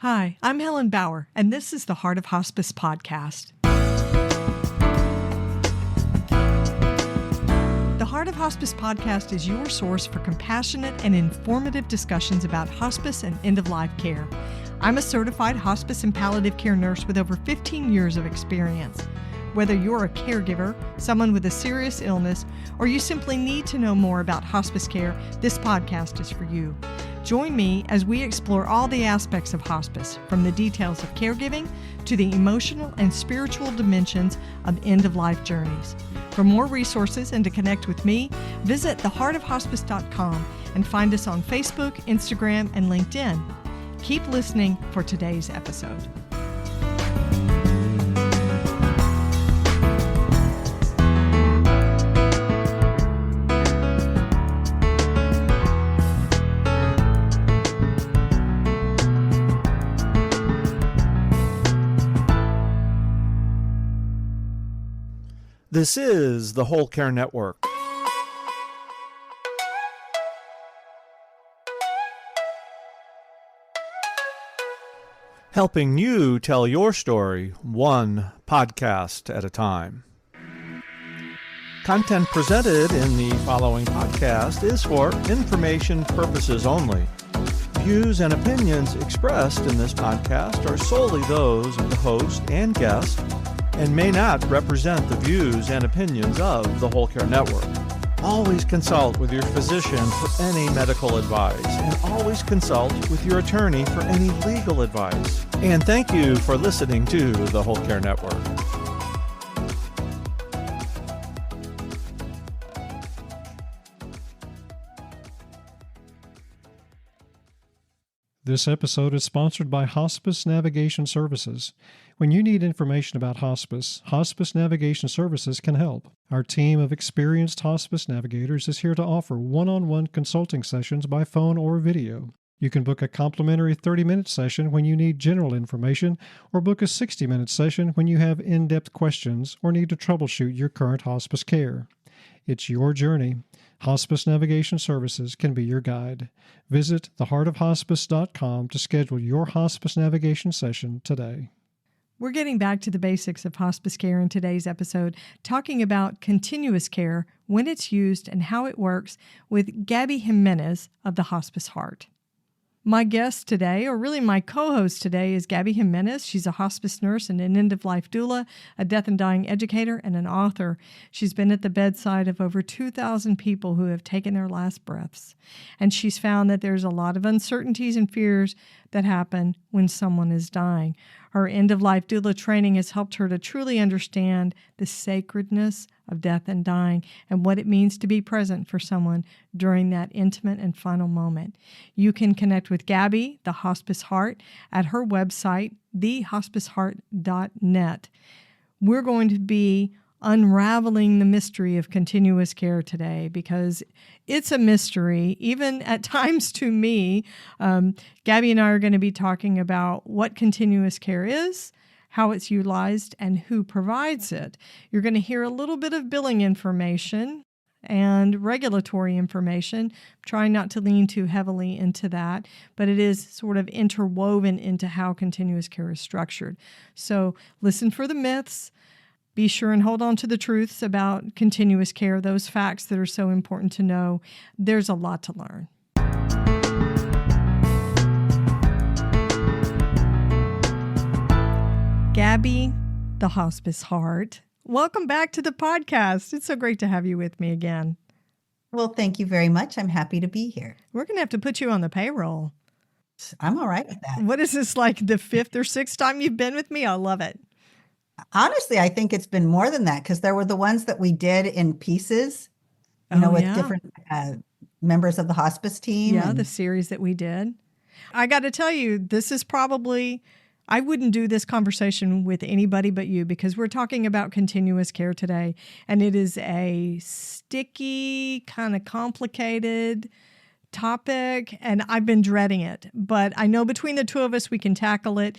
Hi, I'm Helen Bauer, and this is the Heart of Hospice podcast. The Heart of Hospice podcast is your source for compassionate and informative discussions about hospice and end-of-life care. I'm a certified hospice and palliative care nurse with over 15 years of experience. Whether you're a caregiver, someone with a serious illness, or you simply need to know more about hospice care, this podcast is for you. Join me as we explore all the aspects of hospice, from the details of caregiving to the emotional and spiritual dimensions of end-of-life journeys. For more resources and to connect with me, visit theheartofhospice.com and find us on Facebook, Instagram, and LinkedIn. Keep listening for today's episode. This is the Whole Care Network. Helping you tell your story one podcast at a time. Content presented in the following podcast is for information purposes only. Views and opinions expressed in this podcast are solely those of the host and guest and may not represent the views and opinions of the Whole Care Network. Always consult with your physician for any medical advice, and always consult with your attorney for any legal advice. And thank you for listening to the Whole Care Network. This episode is sponsored by Hospice Navigation Services. When you need information about hospice, Hospice Navigation Services can help. Our team of experienced hospice navigators is here to offer one-on-one consulting sessions by phone or video. You can book a complimentary 30-minute session when you need general information, or book a 60-minute session when you have in-depth questions or need to troubleshoot your current hospice care. It's your journey. Hospice Navigation Services can be your guide. Visit theheartofhospice.com to schedule your hospice navigation session today. We're getting back to the basics of hospice care in today's episode, talking about continuous care, when it's used, and how it works with Gabby Jimenez of the Hospice Heart. My guest today, or really my co-host today, is Gabby Jimenez. She's a hospice nurse and an end-of-life doula, a death and dying educator, and an author. She's been at the bedside of over 2,000 people who have taken their last breaths. And she's found that there's a lot of uncertainties and fears that happen when someone is dying. Her end-of-life doula training has helped her to truly understand the sacredness of death and dying and what it means to be present for someone during that intimate and final moment. You can connect with Gabby, the Hospice Heart, at her website, thehospiceheart.net. We're going to be unraveling the mystery of continuous care today because it's a mystery, even at times to me. Gabby and I are going to be talking about what continuous care is, how it's utilized, and who provides it. You're going to hear a little bit of billing information and regulatory information. I'm trying not to lean too heavily into that, but it is sort of interwoven into how continuous care is structured. So listen for the myths. Be sure and hold on to the truths about continuous care, those facts that are so important to know. There's a lot to learn. Gabby, the Hospice Heart, welcome back to the podcast. It's so great to have you with me again. Well, thank you very much. I'm happy to be here. We're going to have to put you on the payroll. I'm all right with that. What is this, like the fifth or sixth time you've been with me? I love it. Honestly, I think it's been more than that because there were the ones that we did in pieces, with different members of the hospice team. Yeah, the series that we did. I got to tell you, this is probably, I wouldn't do this conversation with anybody but you because we're talking about continuous care today. And it is a sticky, kind of complicated topic, and I've been dreading it. But I know between the two of us, we can tackle it.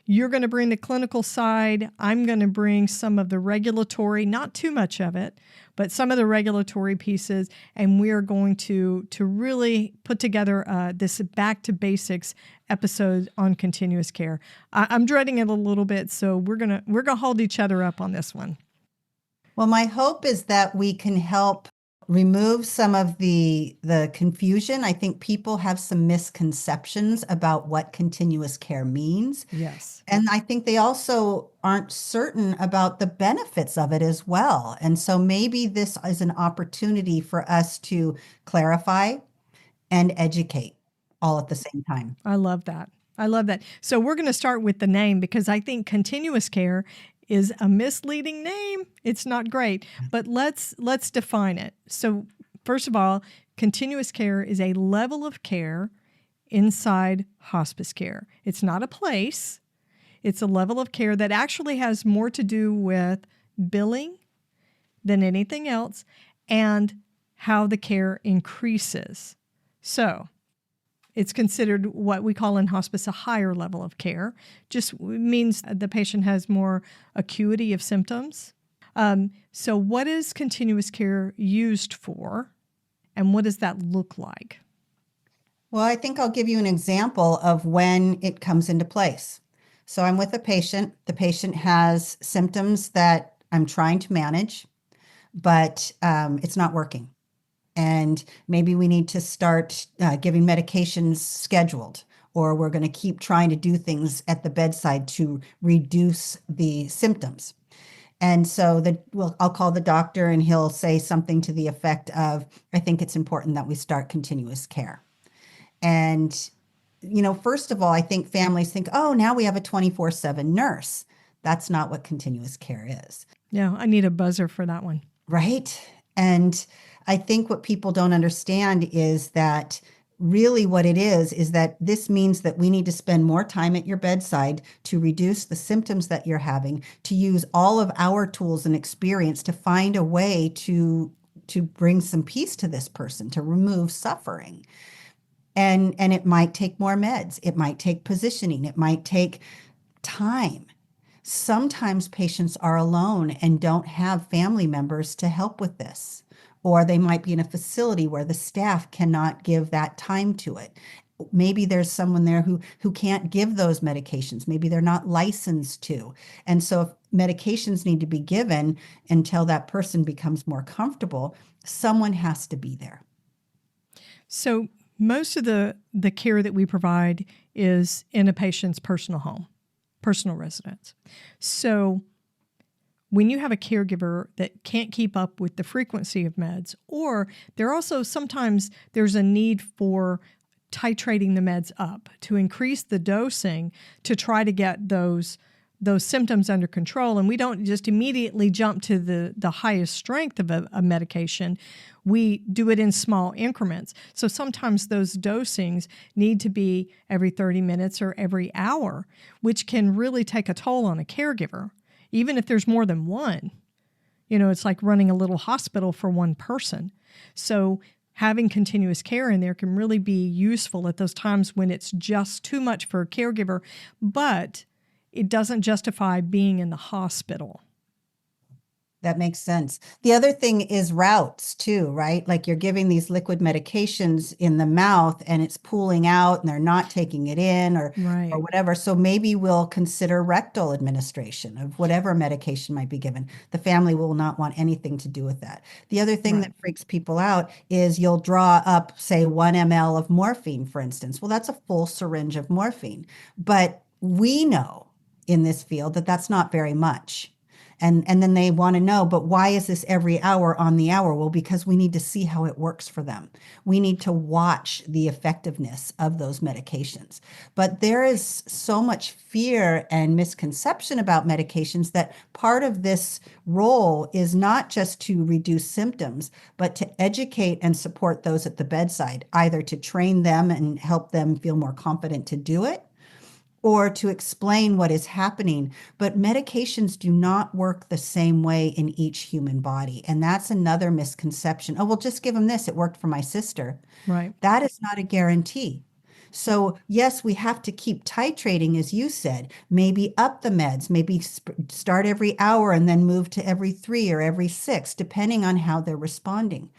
You're going to bring the clinical side. I'm going to bring some of the regulatory, not too much of it, but some of the regulatory pieces. And we are going to really put together this back to basics episode on continuous care. I'm dreading it a little bit, so we're gonna hold each other up on this one. Well, my hope is that we can help remove some of the confusion. I think people have some misconceptions about what continuous care means. Yes. And I think they also aren't certain about the benefits of it as well. And so maybe this is an opportunity for us to clarify and educate all at the same time. I love that. So we're going to start with the name, because I think continuous care is a misleading name. It's not great, but let's define it. So first of all, continuous care is a level of care inside hospice care. It's not a place. It's a level of care that actually has more to do with billing than anything else, and how the care increases. So it's considered what we call in hospice a higher level of care. Just means the patient has more acuity of symptoms. So what is continuous care used for, and what does that look like? Well, I think I'll give you an example of when it comes into place. So I'm with a patient. The patient has symptoms that I'm trying to manage, but it's not working. And maybe we need to start giving medications scheduled, or we're going to keep trying to do things at the bedside to reduce the symptoms. And so I'll call the doctor, and he'll say something to the effect of, I think it's important that we start continuous care. And, first of all, I think families think, oh, now we have a 24/7 nurse. That's not what continuous care is. Yeah, I need a buzzer for that one. Right. And I think what people don't understand is that really what it is that this means that we need to spend more time at your bedside to reduce the symptoms that you're having, to use all of our tools and experience to find a way to bring some peace to this person, to remove suffering. And it might take more meds. It might take positioning. It might take time. Sometimes patients are alone and don't have family members to help with this. Or they might be in a facility where the staff cannot give that time to it. Maybe there's someone there who can't give those medications. Maybe they're not licensed to. And so if medications need to be given until that person becomes more comfortable, someone has to be there. So most of the care that we provide is in a patient's personal home, personal residence. So when you have a caregiver that can't keep up with the frequency of meds, or sometimes there's a need for titrating the meds up to increase the dosing to try to get those symptoms under control. And we don't just immediately jump to the highest strength of a medication. We do it in small increments. So sometimes those dosings need to be every 30 minutes or every hour, which can really take a toll on a caregiver. Even if there's more than one, it's like running a little hospital for one person. So having continuous care in there can really be useful at those times when it's just too much for a caregiver, but it doesn't justify being in the hospital. That makes sense. The other thing is routes too, right? Like you're giving these liquid medications in the mouth and it's pooling out and they're not taking it in or whatever. So maybe we'll consider rectal administration of whatever medication might be given. The family will not want anything to do with that. The other thing that freaks people out is you'll draw up, say, 1 ml of morphine, for instance. Well, that's a full syringe of morphine. But we know in this field that that's not very much. And then they want to know, but why is this every hour on the hour? Well, because we need to see how it works for them. We need to watch the effectiveness of those medications. But there is so much fear and misconception about medications that part of this role is not just to reduce symptoms, but to educate and support those at the bedside, either to train them and help them feel more confident to do it, or to explain what is happening. But medications do not work the same way in each human body. And that's another misconception. Oh, well, just give them this. It worked for my sister. Right. That is not a guarantee. So yes, we have to keep titrating, as you said, maybe up the meds, maybe start every hour and then move to every 3 or every 6, depending on how they're responding.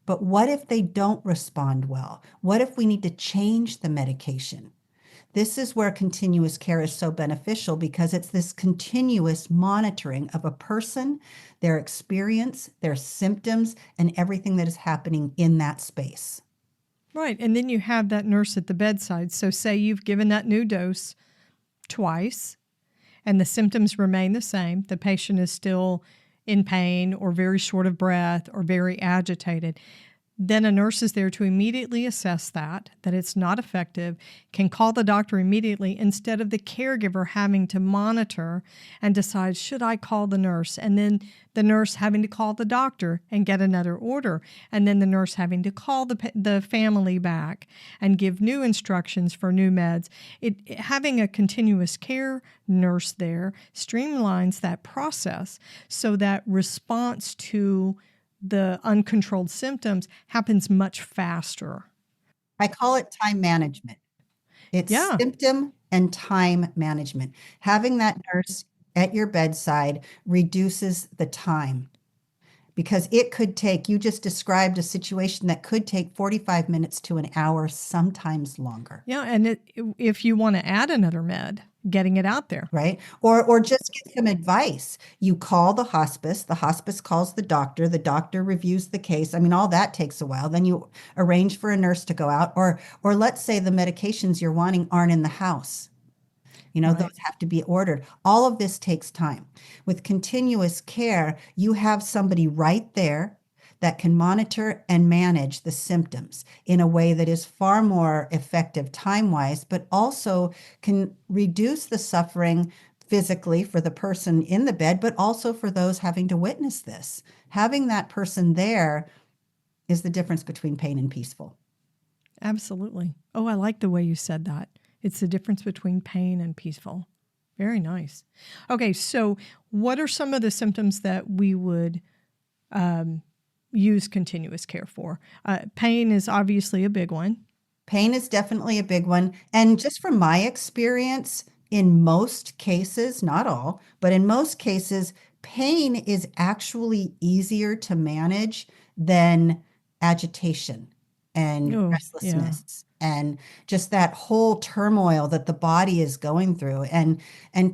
But what if they don't respond well? What if we need to change the medication? This is where continuous care is so beneficial, because it's this continuous monitoring of a person, their experience, their symptoms, and everything that is happening in that space. Right. And then you have that nurse at the bedside. So say you've given that new dose twice and the symptoms remain the same. The patient is still in pain or very short of breath or very agitated. Then a nurse is there to immediately assess that it's not effective, can call the doctor immediately instead of the caregiver having to monitor and decide, should I call the nurse? And then the nurse having to call the doctor and get another order. And then the nurse having to call the family back and give new instructions for new meds. Having a continuous care nurse there streamlines that process so that response to the uncontrolled symptoms happens much faster. I call it time management. It's symptom and time management. Having that nurse at your bedside reduces the time, because it could take, you just described a situation that could take 45 minutes to an hour, sometimes longer. Yeah, and if you want to add another med, getting it out there. Right? Or just get some advice. You call the hospice calls the doctor reviews the case. I mean, all that takes a while. Then you arrange for a nurse to go out, or let's say the medications you're wanting aren't in the house. Right. Those have to be ordered. All of this takes time. With continuous care, you have somebody right there that can monitor and manage the symptoms in a way that is far more effective time-wise, but also can reduce the suffering physically for the person in the bed, but also for those having to witness this. Having that person there is the difference between pain and peaceful. Absolutely. Oh, I like the way you said that. It's the difference between pain and peaceful. Very nice. Okay, so what are some of the symptoms that we would use continuous care for? Pain is obviously a big one. Pain is definitely a big one. And just from my experience, in most cases, not all, but in most cases, pain is actually easier to manage than agitation and restlessness. And just that whole turmoil that the body is going through, and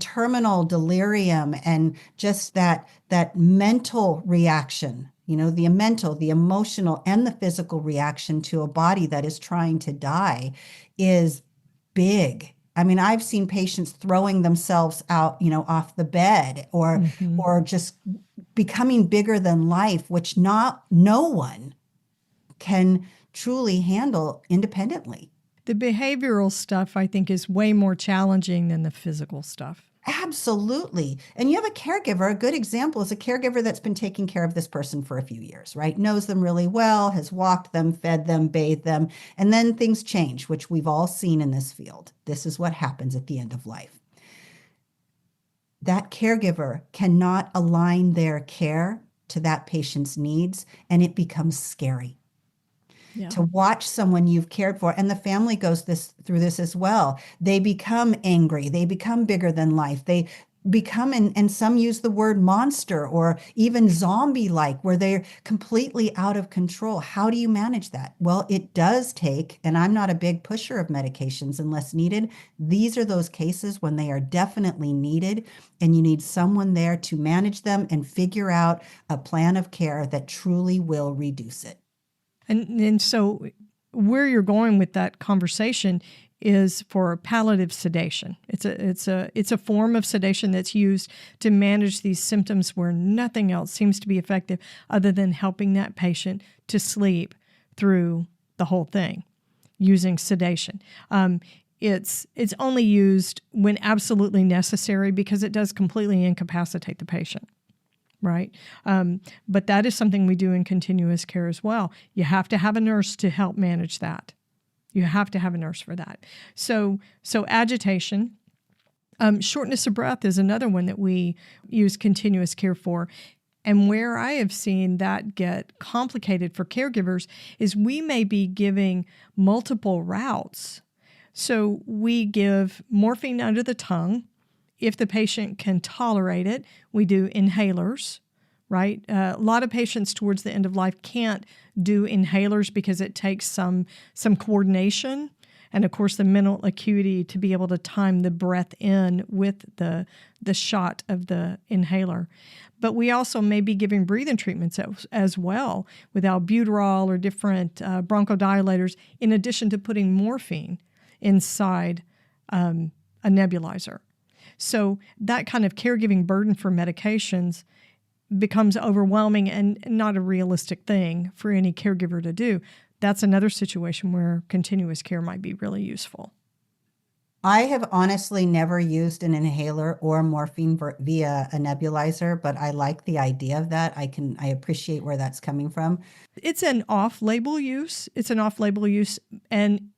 terminal delirium, and just that mental reaction, the mental, the emotional, and the physical reaction to a body that is trying to die is big. I mean, I've seen patients throwing themselves out, off the bed, or just becoming bigger than life, which no one can truly handle independently. The behavioral stuff, I think, is way more challenging than the physical stuff. Absolutely. And you have a caregiver. A good example is a caregiver that's been taking care of this person for a few years, right? Knows them really well, has walked them, fed them, bathed them, and then things change, which we've all seen in this field. This is what happens at the end of life. That caregiver cannot align their care to that patient's needs, and it becomes scary. Yeah. To watch someone you've cared for, and the family goes through this as well. They become angry. They become bigger than life. They become, and some use the word monster or even zombie-like, where they're completely out of control. How do you manage that? Well, it does take, and I'm not a big pusher of medications unless needed. These are those cases when they are definitely needed, and you need someone there to manage them and figure out a plan of care that truly will reduce it. And so where you're going with that conversation is for palliative sedation. It's a form of sedation that's used to manage these symptoms where nothing else seems to be effective other than helping that patient to sleep through the whole thing using sedation. It's only used when absolutely necessary because it does completely incapacitate the patient. Right. But that is something we do in continuous care as well. You have to have a nurse to help manage that. You have to have a nurse for that. So agitation, Shortness of breath is another one that we use continuous care for. And where I have seen that get complicated for caregivers is we may be giving multiple routes. So we give morphine under the tongue. If the patient can tolerate it, we do inhalers, right? A lot of patients towards the end of life can't do inhalers because it takes some coordination and, of course, the mental acuity to be able to time the breath in with the shot of the inhaler. But we also may be giving breathing treatments as well with albuterol or different bronchodilators, in addition to putting morphine inside a nebulizer. So that kind of caregiving burden for medications becomes overwhelming and not a realistic thing for any caregiver to do. That's another situation where continuous care might be really useful. I have honestly never used an inhaler or morphine via a nebulizer, but I like the idea of that. I appreciate where that's coming from. It's an off-label use. And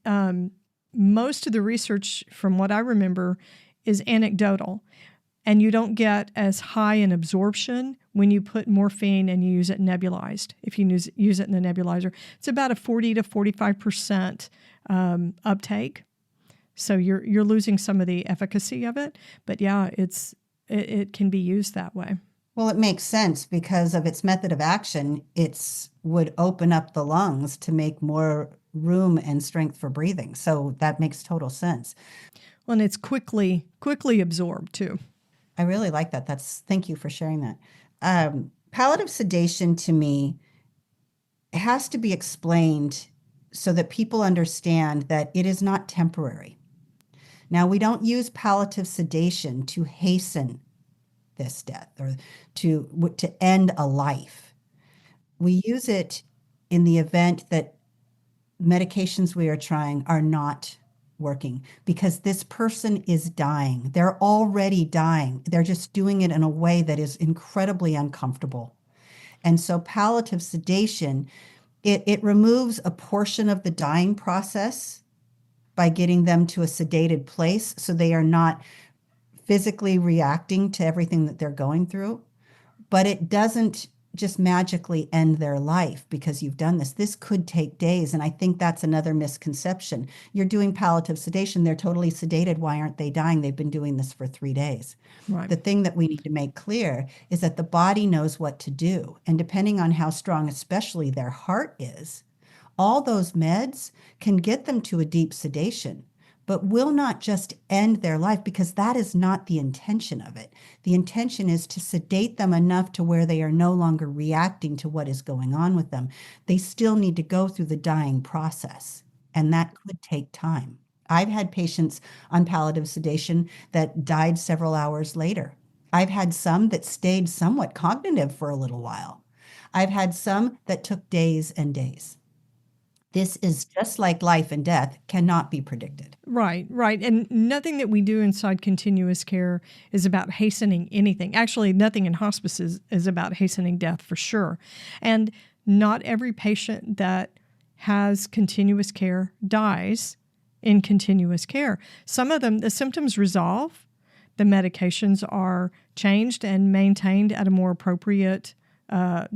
most of the research, from what I remember, is anecdotal. And you don't get as high an absorption when you put morphine and you use it nebulized. If you use it in the nebulizer, it's about a 40 to 45% uptake. So you're losing some of the efficacy of it. But yeah, it can be used that way. Well, it makes sense because of its method of action. It would open up the lungs to make more room and strength for breathing. So that makes total sense. Well, and it's quickly absorbed too. I really like that. Thank you for sharing that. Palliative sedation to me has to be explained so that people understand that it is not temporary. Now, we don't use palliative sedation to hasten this death or to end a life. We use it in the event that medications we are trying are not working because this person is dying. They're already dying. They're just doing it in a way that is incredibly uncomfortable. And so palliative sedation, it removes a portion of the dying process by getting them to a sedated place so they are not physically reacting to everything that they're going through. But it doesn't just magically end their life because you've done this. This could take days. And I think that's another misconception. You're doing palliative sedation. They're totally sedated. Why aren't they dying? They've been doing this for 3 days. Right. The thing that we need to make clear is that the body knows what to do. And depending on how strong, especially their heart is, all those meds can get them to a deep sedation, but will not just end their life because that is not the intention of it. The intention is to sedate them enough to where they are no longer reacting to what is going on with them. They still need to go through the dying process, and that could take time. I've had patients on palliative sedation that died several hours later. I've had some that stayed somewhat cognitive for a little while. I've had some that took days and days. This is just like life and death, cannot be predicted. Right. And nothing that we do inside continuous care is about hastening anything. Actually, nothing in hospice is about hastening death for sure. And not every patient that has continuous care dies in continuous care. Some of them, the symptoms resolve, the medications are changed and maintained at a more appropriate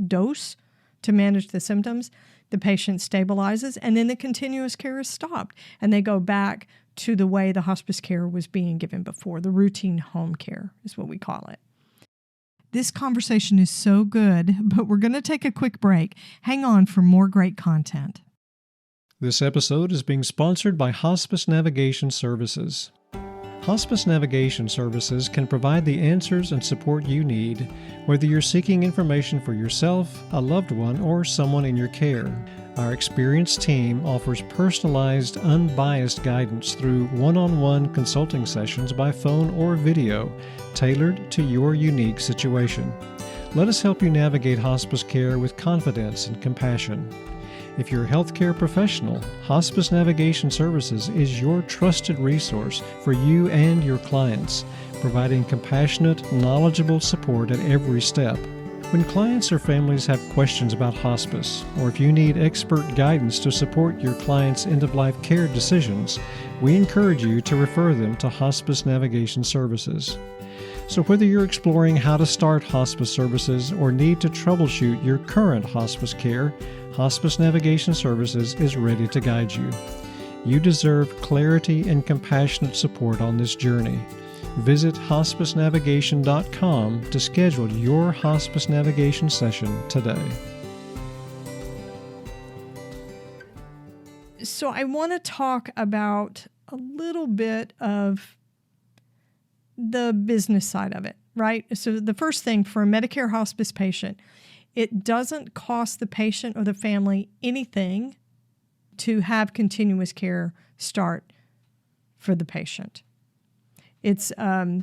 dose to manage the symptoms. The patient stabilizes, and then the continuous care is stopped, and they go back to the way the hospice care was being given before. The routine home care is what we call it. This conversation is so good, but we're going to take a quick break. Hang on for more great content. This episode is being sponsored by Hospice Navigation Services. Hospice Navigation Services can provide the answers and support you need, whether you're seeking information for yourself, a loved one, or someone in your care. Our experienced team offers personalized, unbiased guidance through one-on-one consulting sessions by phone or video, tailored to your unique situation. Let us help you navigate hospice care with confidence and compassion. If you're a healthcare professional, Hospice Navigation Services is your trusted resource for you and your clients, providing compassionate, knowledgeable support at every step. When clients or families have questions about hospice, or if you need expert guidance to support your client's end-of-life care decisions, we encourage you to refer them to Hospice Navigation Services. So whether you're exploring how to start hospice services or need to troubleshoot your current hospice care, Hospice Navigation Services is ready to guide you. You deserve clarity and compassionate support on this journey. Visit hospicenavigation.com to schedule your hospice navigation session today. So I want to talk about a little bit of the business side of it, right? So the first thing for a Medicare hospice patient, it doesn't cost the patient or the family anything to have continuous care start for the patient. It's a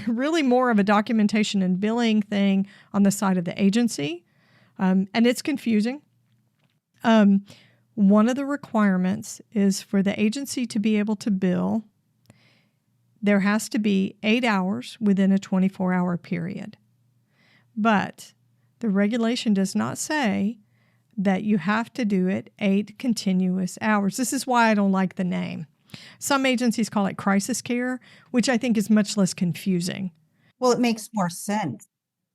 really more of a documentation and billing thing on the side of the agency, and it's confusing. One of the requirements is for the agency to be able to bill, there has to be 8 hours within a 24-hour period. But the regulation does not say that you have to do it 8 continuous hours. This is why I don't like the name. Some agencies call it crisis care, which I think is much less confusing. Well, it makes more sense.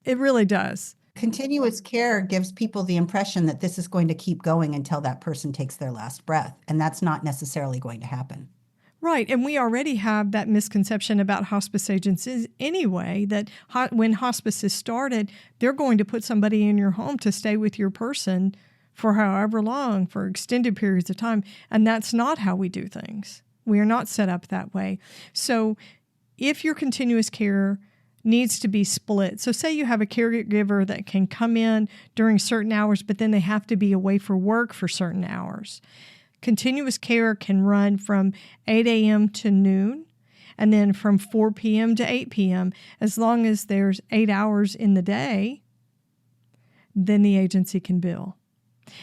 It really does. Continuous care gives people the impression that this is going to keep going until that person takes their last breath, and that's not necessarily going to happen. Right, and we already have that misconception about hospice agencies anyway, that when hospice is started, they're going to put somebody in your home to stay with your person for however long, for extended periods of time, and that's not how we do things. We are not set up that way. So if your continuous care needs to be split, so say you have a caregiver that can come in during certain hours, but then they have to be away for work for certain hours. Continuous care can run from 8 a.m. to noon, and then from 4 p.m. to 8 p.m. As long as there's 8 hours in the day, then the agency can bill.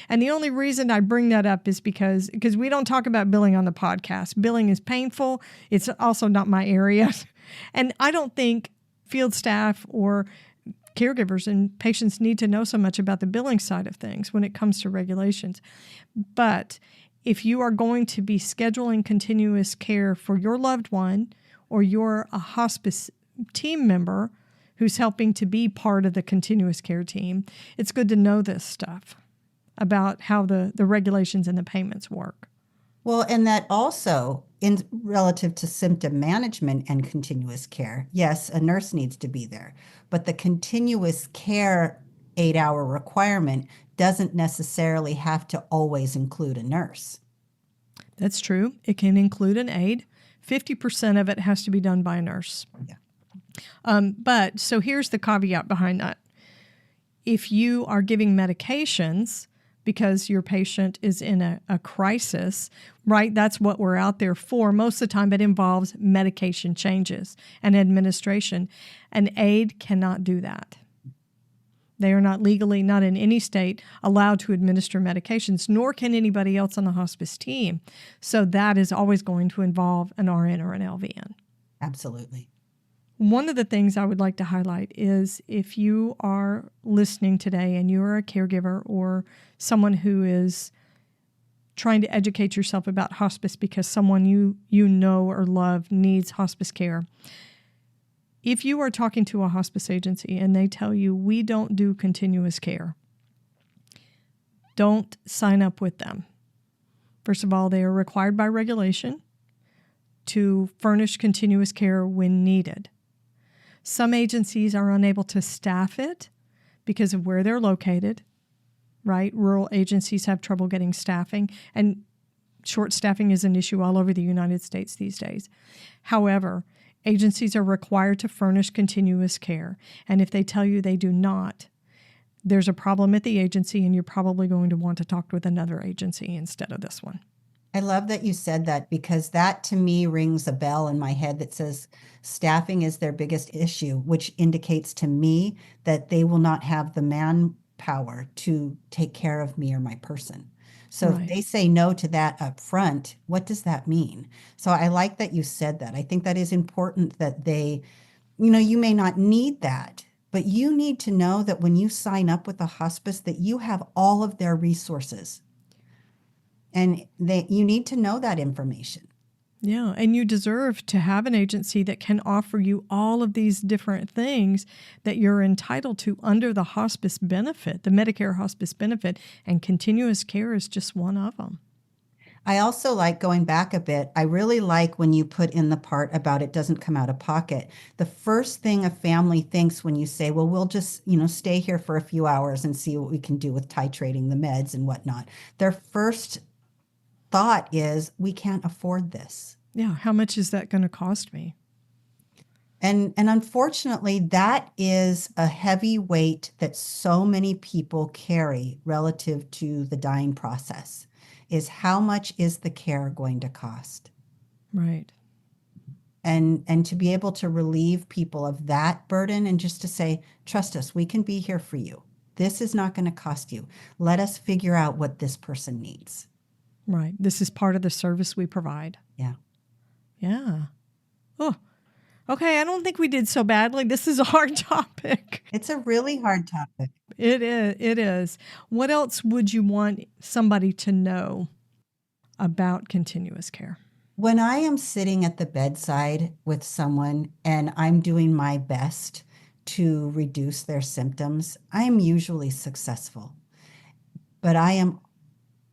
And the only reason I bring that up is because we don't talk about billing on the podcast. Billing is painful. It's also not my area. And I don't think field staff or caregivers and patients need to know so much about the billing side of things when it comes to regulations. But if you are going to be scheduling continuous care for your loved one, or you're a hospice team member who's helping to be part of the continuous care team, it's good to know this stuff about how the regulations and the payments work. Well, and that also, in relative to symptom management and continuous care, yes, a nurse needs to be there, but the continuous care 8-hour requirement doesn't necessarily have to always include a nurse. That's true. It can include an aide. 50% of it has to be done by a nurse. Yeah. But so here's the caveat behind that. If you are giving medications because your patient is in a crisis, right? That's what we're out there for. Most of the time it involves medication changes and administration. An aide cannot do that. They are not legally, not in any state, allowed to administer medications, nor can anybody else on the hospice team. So that is always going to involve an RN or an LVN. Absolutely. One of the things I would like to highlight is if you are listening today and you are a caregiver or someone who is trying to educate yourself about hospice because someone you know or love needs hospice care, if you are talking to a hospice agency and they tell you, we don't do continuous care, don't sign up with them. First of all, they are required by regulation to furnish continuous care when needed. Some agencies are unable to staff it because of where they're located, right? Rural agencies have trouble getting staffing, and short staffing is an issue all over the United States these days. However, agencies are required to furnish continuous care, and if they tell you they do not, there's a problem at the agency, and you're probably going to want to talk with another agency instead of this one. I love that you said that, because that to me rings a bell in my head that says staffing is their biggest issue, which indicates to me that they will not have the manpower to take care of me or my person. So Right. if they say no to that up front, what does that mean? So I like that you said that. I think that is important that they, you may not need that, But you need to know that when you sign up with a hospice, that you have all of their resources. And you need to know that information. Yeah, and you deserve to have an agency that can offer you all of these different things that you're entitled to under the hospice benefit, the Medicare hospice benefit, and continuous care is just one of them. I also like, going back a bit, I really like when you put in the part about it doesn't come out of pocket. The first thing a family thinks when you say, well, we'll just, stay here for a few hours and see what we can do with titrating the meds and whatnot. Their first thought is, we can't afford this. Yeah, how much is that going to cost me? And unfortunately, that is a heavy weight that so many people carry relative to the dying process, is how much is the care going to cost? Right. And to be able to relieve people of that burden and just to say, trust us, we can be here for you. This is not going to cost you. Let us figure out what this person needs. Right. This is part of the service we provide. Yeah. Yeah. Oh, okay. I don't think we did so badly. This is a hard topic. It's a really hard topic. It is. It is. What else would you want somebody to know about continuous care? When I am sitting at the bedside with someone and I'm doing my best to reduce their symptoms, I am usually successful. But I am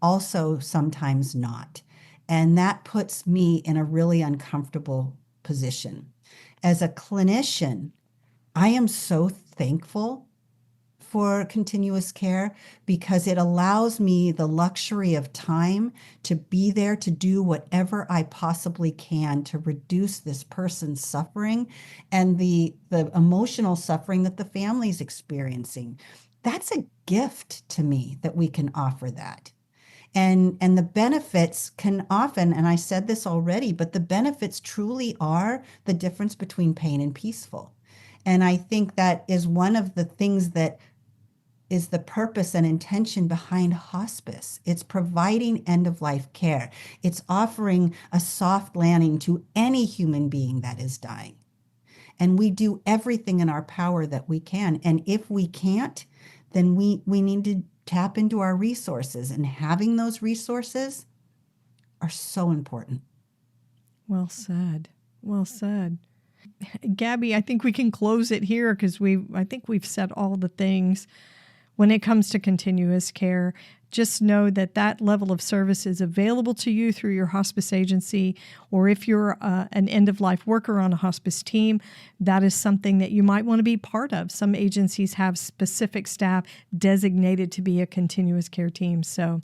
also sometimes not. And that puts me in a really uncomfortable position. As a clinician, I am so thankful for continuous care because it allows me the luxury of time to be there to do whatever I possibly can to reduce this person's suffering and the emotional suffering that the family's experiencing. That's a gift to me that we can offer that. And the benefits can often, and I said this already, but the benefits truly are the difference between pain and peaceful. And I think that is one of the things that is the purpose and intention behind hospice. It's providing end-of-life care. It's offering a soft landing to any human being that is dying. And we do everything in our power that we can. And if we can't, then we need to tap into our resources, and having those resources are so important. Well said. Well said. Gabby, I think we can close it here because I think we've said all the things when it comes to continuous care. Just know that level of service is available to you through your hospice agency, or if you're an end-of-life worker on a hospice team, that is something that you might want to be part of. Some agencies have specific staff designated to be a continuous care team. So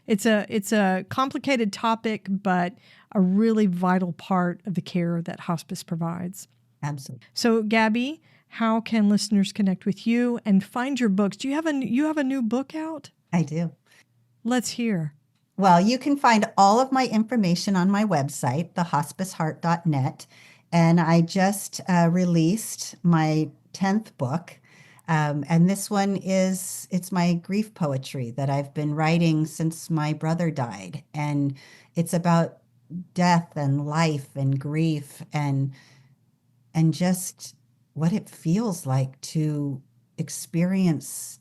it's a complicated topic, but a really vital part of the care that hospice provides. Absolutely. So, Gabby, how can listeners connect with you and find your books? Do you have a new book out? I do. Let's hear. Well, you can find all of my information on my website, thehospiceheart.net. And I just released my 10th book. And this one it's my grief poetry that I've been writing since my brother died. And it's about death and life and grief and just what it feels like to experience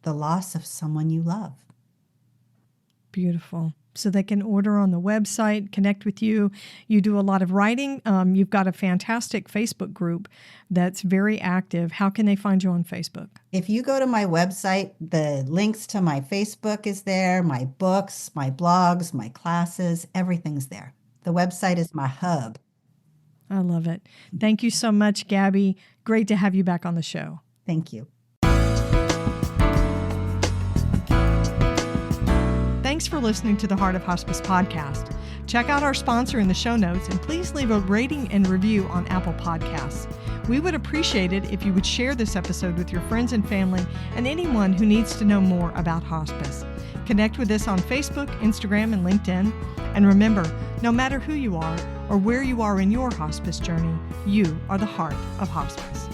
the loss of someone you love. Beautiful. So they can order on the website, connect with you. You do a lot of writing. You've got a fantastic Facebook group that's very active. How can they find you on Facebook? If you go to my website, the links to my Facebook is there, my books, my blogs, my classes, everything's there. The website is my hub. I love it. Thank you so much, Gabby. Great to have you back on the show. Thank you. Thanks for listening to the Heart of Hospice podcast. Check out our sponsor in the show notes and please leave a rating and review on Apple Podcasts. We would appreciate it if you would share this episode with your friends and family and anyone who needs to know more about hospice. Connect with us on Facebook, Instagram, and LinkedIn. And remember, no matter who you are or where you are in your hospice journey, you are the heart of hospice.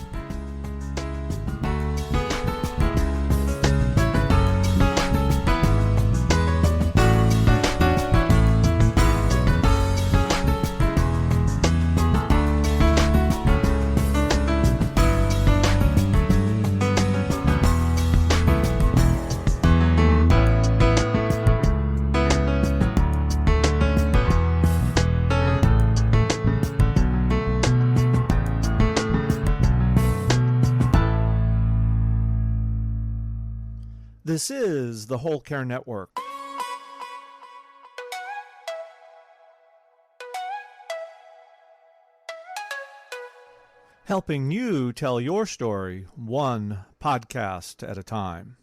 This is the Whole Care Network. Helping you tell your story one podcast at a time.